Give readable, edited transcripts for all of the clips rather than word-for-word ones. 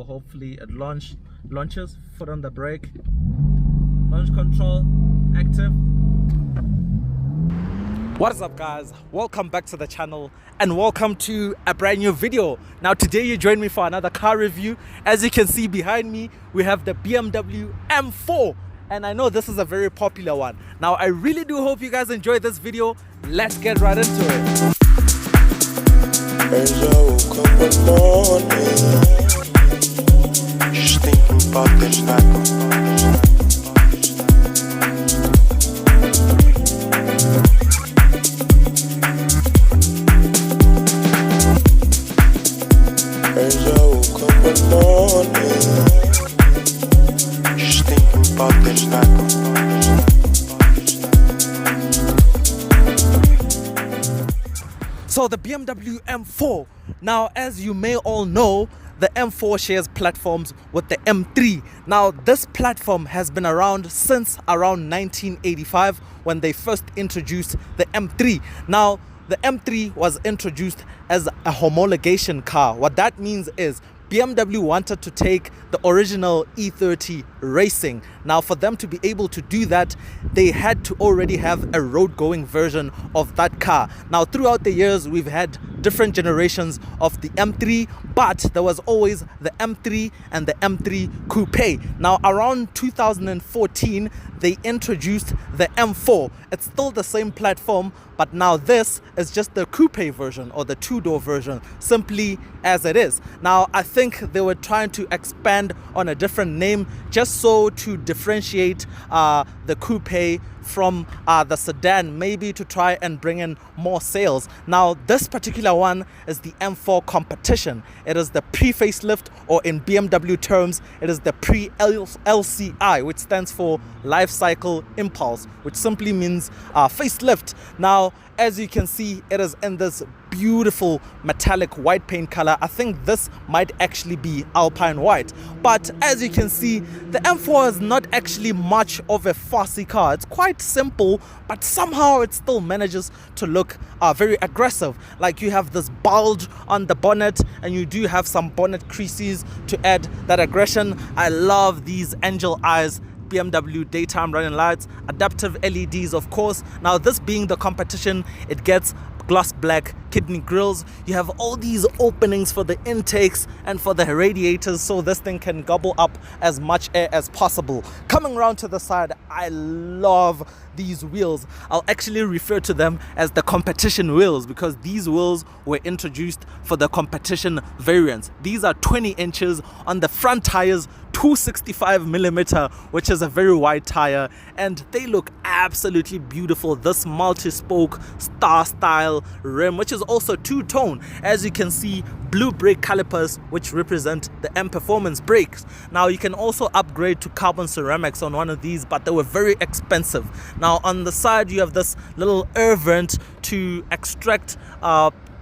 hopefully it launches. Foot on the brake, launch control active. What is up, guys? Welcome back to the channel and welcome to a brand new video. Now today you join me for another car review. As you can see behind me, we have the BMW M4, and I know this is a very popular one. Now I really do hope you guys enjoyed this video. Let's get right into it. As I woke up one morning, just thinking about this night. As I woke up one morning, just thinking about this night. So the BMW M4, now as you may all know, the M4 shares platforms with the M3. Now this platform has been around since around 1985 when they first introduced the M3. Now the M3 was introduced as a homologation car. What that means is BMW wanted to take the original E30 racing. Now for them to be able to do that, they had to already have a road-going version of that car. Now throughout the years, we've had different generations of the M3, but there was always the M3 and the M3 Coupe. Now around 2014, they introduced the M4. It's still the same platform, but now this is just the coupe version or the two-door version, simply as it is. Now I think they were trying to expand on a different name just so to differentiate the coupe from the sedan, maybe to try and bring in more sales. Now this particular one is the M4 competition. It is the pre-facelift, or in BMW terms it is the pre-LCI, which stands for life cycle impulse, which simply means facelift. Now as you can see, it is in this beautiful metallic white paint color. I think this might actually be Alpine white, but as you can see, the M4 is not actually much of a fussy car. It's quite simple, but somehow it still manages to look very aggressive. Like you have this bulge on the bonnet, and you do have some bonnet creases to add that aggression. I love these angel eyes, BMW daytime running lights, adaptive LEDs of course. Now this being the competition, it gets gloss black kidney grills. You have all these openings for the intakes and for the radiators, so this thing can gobble up as much air as possible. Coming around to the side, I love these wheels. I'll actually refer to them as the competition wheels because these wheels were introduced for the competition variants. These are 20 inches on the front tires, 265mm, which is a very wide tire, and they look absolutely beautiful. This multi-spoke star style rim, which is also two-tone. As you can see, blue brake calipers, which represent the M Performance brakes. Now you can also upgrade to carbon ceramics on one of these, but they were very expensive. Now on the side you have this little air vent to extract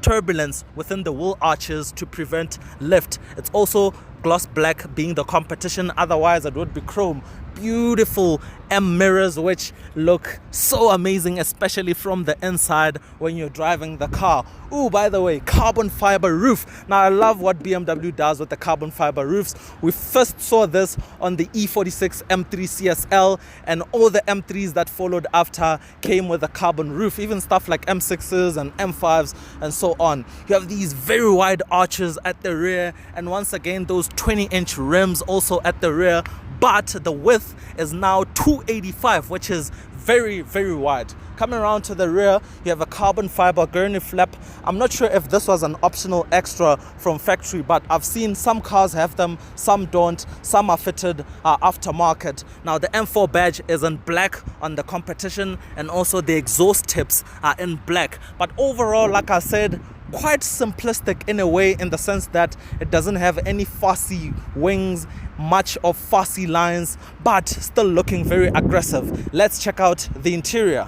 turbulence within the wheel arches to prevent lift. It's also gloss black being the competition, otherwise it would be chrome. Beautiful M mirrors which look so amazing, especially from the inside when you're driving the car. Oh, by the way, carbon fiber roof. Now I love what BMW does with the carbon fiber roofs. We first saw this on the E46 M3 CSL, and all the M3s that followed after came with a carbon roof, even stuff like M6s and M5s and so on. You have these very wide arches at the rear, and once again those 20-inch rims also at the rear, but the width is now 285, which is very, very wide. Coming around to the rear, you have a carbon fiber gurney flap. I'm not sure if this was an optional extra from factory, but I've seen some cars have them, some don't, some are fitted aftermarket. Now the M4 badge is in black on the competition, and also the exhaust tips are in black. But overall, like I said, quite simplistic in a way, in the sense that it doesn't have any fussy wings, much of fussy lines, but still looking very aggressive. Let's check out the interior.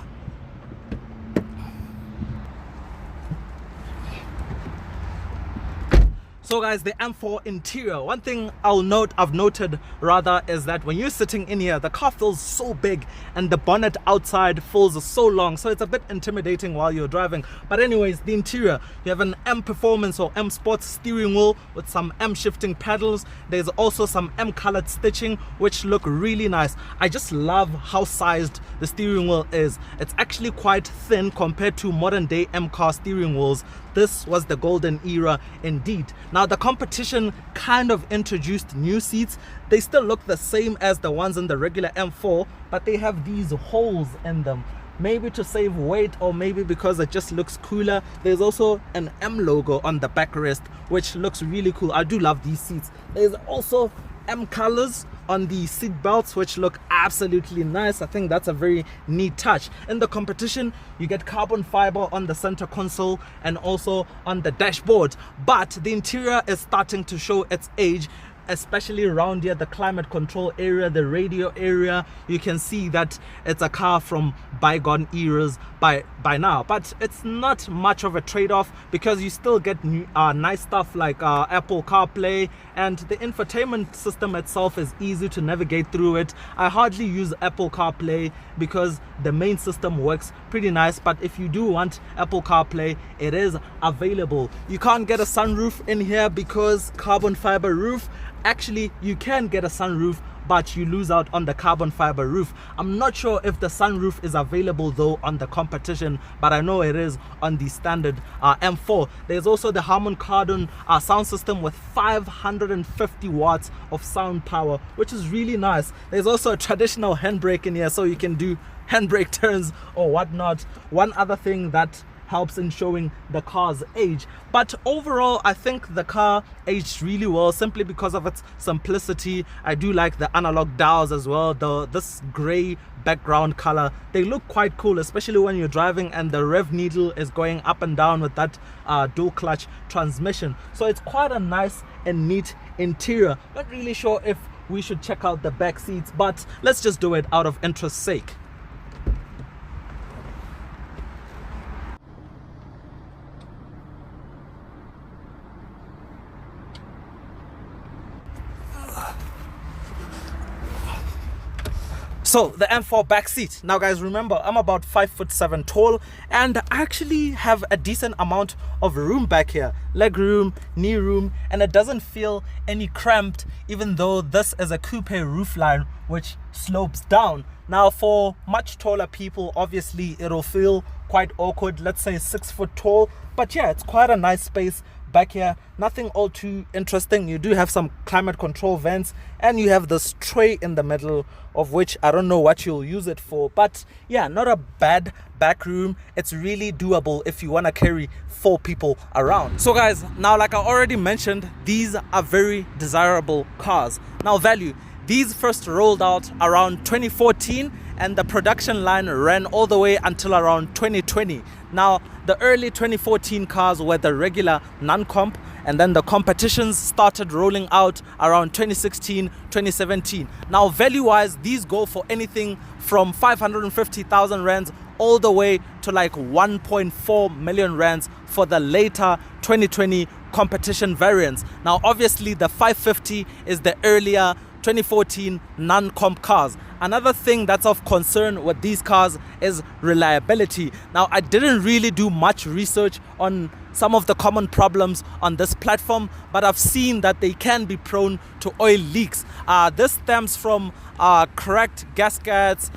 So guys, the M4 interior, one thing I've noted rather, is that when you're sitting in here, the car feels so big and the bonnet outside feels so long, so it's a bit intimidating while you're driving. But anyways, the interior, you have an M Performance or M Sports steering wheel with some M shifting pedals. There's also some M colored stitching which look really nice. I just love how sized the steering wheel is. It's actually quite thin compared to modern day M car steering wheels. This was the golden era indeed. Now the competition kind of introduced new seats. They still look the same as the ones in the regular M4, but they have these holes in them. Maybe to save weight, or maybe because it just looks cooler. There's also an M logo on the backrest, which looks really cool. I do love these seats. There's also M colors on the seat belts, which look absolutely nice. I think that's a very neat touch. In the competition, you get carbon fiber on the center console and also on the dashboard, but the interior is starting to show its age, especially around here, the climate control area, the radio area. You can see that it's a car from bygone eras by now, but it's not much of a trade-off because you still get nice stuff like Apple CarPlay, and the infotainment system itself is easy to navigate through it. I hardly use Apple CarPlay because the main system works pretty nice, but if you do want Apple CarPlay, it is available. You can't get a sunroof in here because carbon fiber roof. Actually, you can get a sunroof, but you lose out on the carbon fiber roof. I'm not sure if the sunroof is available though on the competition, but I know it is on the standard M4. There's also the Harman Kardon sound system with 550 watts of sound power, which is really nice. There's also a traditional handbrake in here, so you can do handbrake turns or whatnot. One other thing that helps in showing the car's age, but overall I think the car aged really well simply because of its simplicity. I do like the analog dials as well. This gray background color, they look quite cool, especially when you're driving and the rev needle is going up and down with that dual clutch transmission. So it's quite a nice and neat interior. Not really sure if we should check out the back seats, but let's just do it out of interest's sake. So the M4 back seat. Now guys, remember I'm about 5'7" tall, and I actually have a decent amount of room back here, leg room, knee room, and it doesn't feel any cramped, even though this is a coupe roofline which slopes down. Now for much taller people, obviously it'll feel quite awkward, let's say 6 foot tall, but yeah, it's quite a nice space back here. Nothing all too interesting. You do have some climate control vents, and you have this tray in the middle, of which I don't know what you'll use it for, but yeah, not a bad back room. It's really doable if you want to carry 4 people around. So guys, now like I already mentioned, these are very desirable cars. Now value, these first rolled out around 2014, and the production line ran all the way until around 2020. Now the early 2014 cars were the regular non-comp, and then the competitions started rolling out around 2016, 2017. Now value wise, these go for anything from 550,000 rands all the way to like 1.4 million rands for the later 2020 competition variants. Now obviously the 550 is the earlier 2014 non-comp cars. Another thing that's of concern with these cars is reliability. Now I didn't really do much research on some of the common problems on this platform, but I've seen that they can be prone to oil leaks. This stems from cracked gaskets,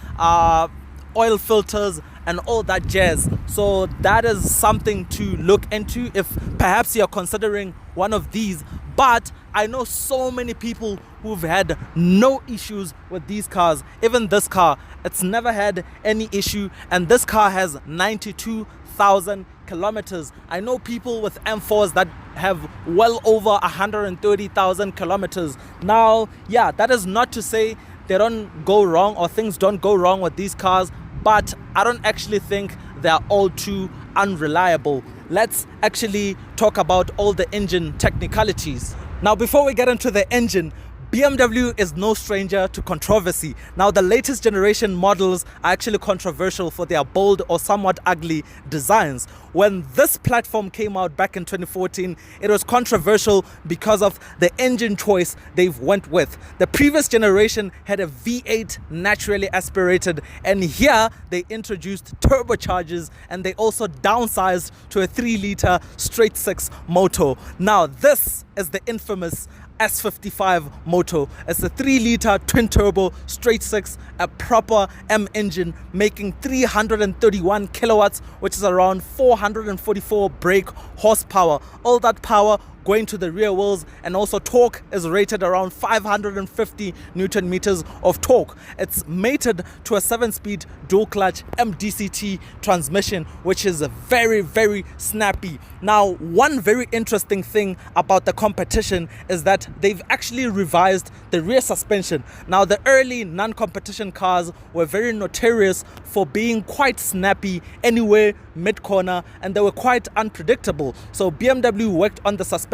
oil filters, and all that jazz. So that is something to look into if perhaps you're considering one of these. But I know so many people who've had no issues with these cars. Even this car, it's never had any issue, and this car has 92,000 kilometers. I know people with M4s that have well over 130,000 kilometers. Now, yeah, that is not to say they don't go wrong or things don't go wrong with these cars, but I don't actually think they're all too unreliable. Let's actually talk about all the engine technicalities. Now, before we get into the engine, BMW is no stranger to controversy. Now, the latest generation models are actually controversial for their bold or somewhat ugly designs. When this platform came out back in 2014, it was controversial because of the engine choice they've went with. The previous generation had a V8 naturally aspirated, and here they introduced turbochargers and they also downsized to a 3-liter straight 6 motor. Now, this is the infamous S55 motor. It's a 3-liter twin turbo straight 6, a proper M engine, making 331 kilowatts, which is around 444 brake horsepower. All that power going to the rear wheels, and also torque is rated around 550 newton meters of torque. It's mated to a 7-speed dual clutch MDCT transmission, which is very, very snappy. Now, one very interesting thing about the competition is that they've actually revised the rear suspension. Now, the early non-competition cars were very notorious for being quite snappy anywhere mid-corner, and they were quite unpredictable. So BMW worked on the suspension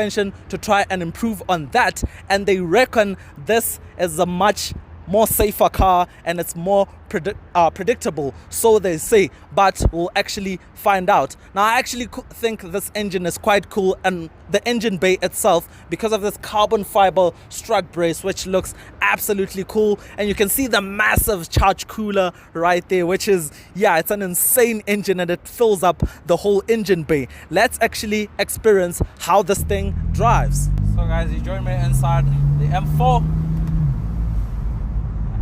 to try and improve on that, and they reckon this is a much more safer car and it's more predictable, so they say, but we'll actually find out. Now, I actually think this engine is quite cool, and the engine bay itself, because of this carbon fiber strut brace, which looks absolutely cool, and you can see the massive charge cooler right there, which is, yeah, it's an insane engine and it fills up the whole engine bay. Let's actually experience how this thing drives. So guys, you join me inside the M4.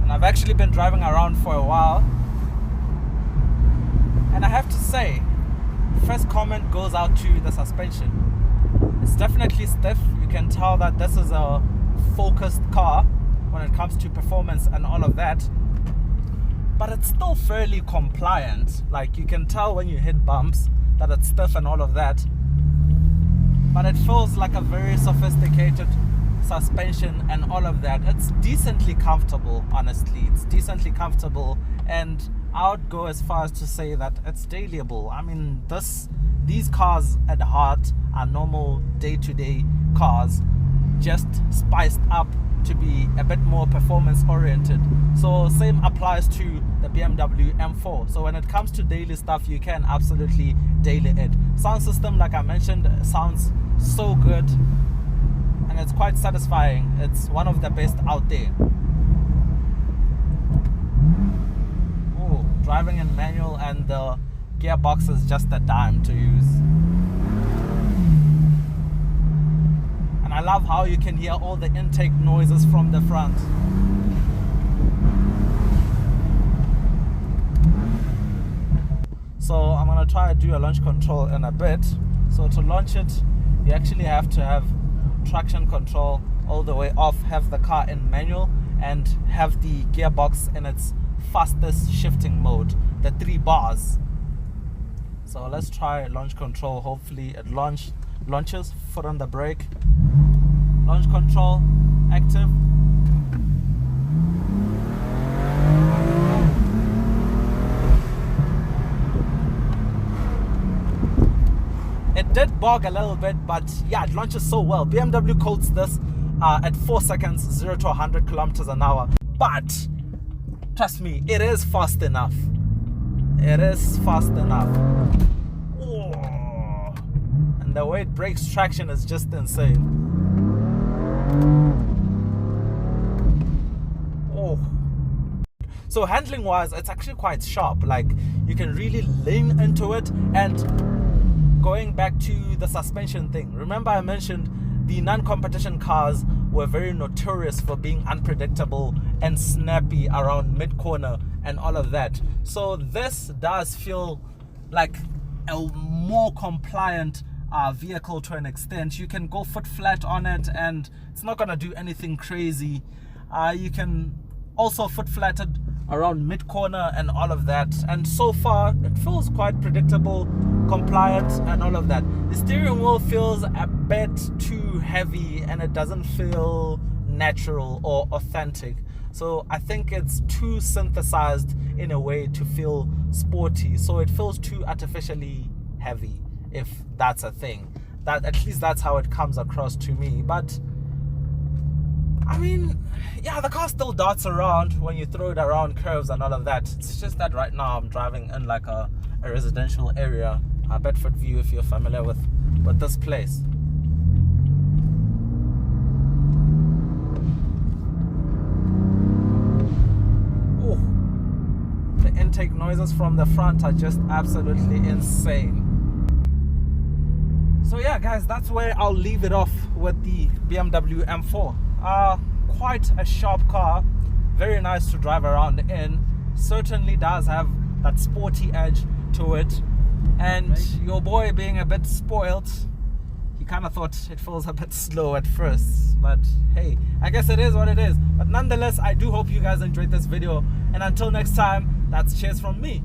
And I've actually been driving around for a while, and I have to say, first comment goes out to the suspension. It's definitely stiff. You can tell that this is a focused car when it comes to performance and all of that, but it's still fairly compliant. Like, you can tell when you hit bumps that it's stiff and all of that, but it feels like a very sophisticated suspension and all of that. It's decently comfortable, honestly. It's decently comfortable, and I would go as far as to say that it's dailyable. I mean, these cars at heart are normal day-to-day cars, just spiced up to be a bit more performance oriented. So same applies to the BMW M4. So when it comes to daily stuff, you can absolutely daily it. Sound system, like I mentioned, sounds so good, and it's quite satisfying. It's one of the best out there. Oh, driving in manual, and the gearbox is just a dime to use. And I love how you can hear all the intake noises from the front. So I'm gonna try to do a launch control in a bit. So to launch it, you actually have to have traction control all the way off, have the car in manual, and have the gearbox in its fastest shifting mode, the 3 bars. So let's try launch control. Hopefully it launches. Foot on the brake, launch control active. It did bog a little bit, but yeah, it launches so well. BMW quotes this at 4 seconds, 0 to 100 kilometers an hour. But trust me, it is fast enough. It is fast enough. Oh. And the way it breaks traction is just insane. Oh. So handling wise, it's actually quite sharp. Like, you can really lean into it. And going back to the suspension thing, remember I mentioned the non-competition cars were very notorious for being unpredictable and snappy around mid-corner and all of that. So this does feel like a more compliant vehicle to an extent. You can go foot flat on it and it's not gonna do anything crazy. You can also foot flatted around mid-corner and all of that, and so far it feels quite predictable, compliant and all of that. The steering wheel feels a bit too heavy and it doesn't feel natural or authentic. So I think it's too synthesized in a way to feel sporty. So it feels too artificially heavy, if that's a thing. That, at least that's how it comes across to me. But I mean, yeah, the car still darts around when you throw it around curves and all of that. It's just that right now I'm driving in like a residential area, Bedford View, if you're familiar with this place. Oh, the intake noises from the front are just absolutely insane. So yeah, guys, that's where I'll leave it off with the BMW M4. Quite a sharp car, very nice to drive around in. Certainly does have that sporty edge to it. And your boy, being a bit spoiled, he kind of thought it feels a bit slow at first. But hey, I guess it is what it is. But nonetheless, I do hope you guys enjoyed this video. And until next time, that's cheers from me.